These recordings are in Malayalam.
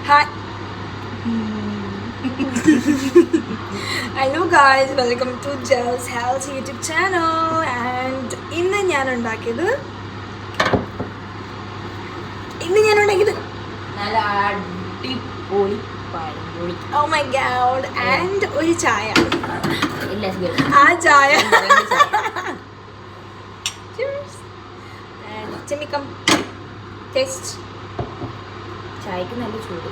Hi. Hello guys, welcome to Jel's Health YouTube channel. And ഇന്ന് ഞാൻ ഉണ്ടാക്കിയത് നല്ല അടിപൊളി പഴംപൊരി. Oh my god. And ഒരു ചായ. ഇല്ല, ആ ചായ. Cheers. And let me come taste. ചായക്ക് നല്ല ചൂട്.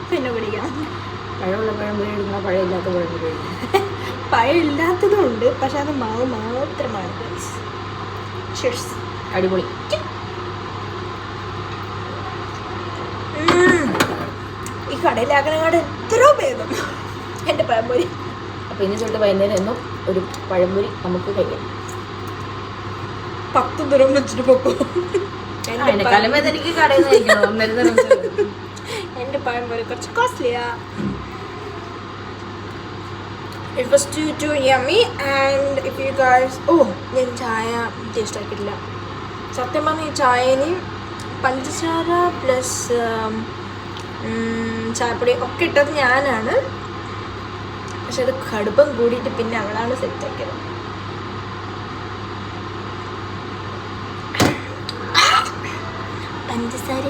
പിന്നെ കുടിക്കാം. പഴമുള്ള പഴംപൊരി എടുക്കണം, പഴമില്ലാത്ത പഴംപൊരി എടുക്കണം. പഴം ഇല്ലാത്തതുണ്ട്, പക്ഷെ അത് മാവ് മാത്രമാണ്. Cheers. അടിപൊളി. ഈ കടയിലാക്കണങ്ങാട് എത്രയോ ഭേദം എൻ്റെ പഴംപൊരി. അപ്പോൾ ഇനി തൊട്ട് വൈകുന്നേരം എന്നും ഒരു പഴംപൊരി നമുക്ക് കഴിക്കാം. 10 ദിർഹം വെച്ചിട്ട് പൊക്കോ. എനിക്ക് കടയിൽ നിന്ന് കഴിക്കണം. എൻ്റെ പഴംപൊരി കുറച്ച് കോസ്റ്റ്ലിയാ. It was too yummy. And if you guys ഞാൻ ചായ ടേസ്റ്റ് ആക്കിയിട്ടില്ല. സത്യം പറഞ്ഞാൽ ഈ ചായന് പഞ്ചസാര പ്ലസ് ചായപ്പൊടി ഒക്കെ ഇട്ടത് ഞാനാണ്, പക്ഷെ അത് കടുപ്പം കൂടിയിട്ട് പിന്നെ അവളാണ് സെറ്റ് ആക്കിയത്. പഞ്ചസാര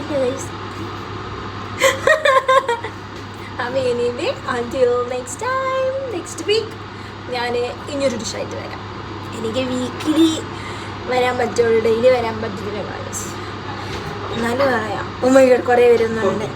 അപ്പോൾ എനിവേ until next week ഞാൻ ഇനിയൊരു ഡിഷായിട്ട് വരാം. എനിക്ക് വീക്കിലി വരാൻ പറ്റുള്ളൂ, ഡെയിലി വരാൻ പറ്റത്തില്ല ഗൈസ്. എന്നാലും പറയാം. കുറേ വരുന്നുണ്ട്.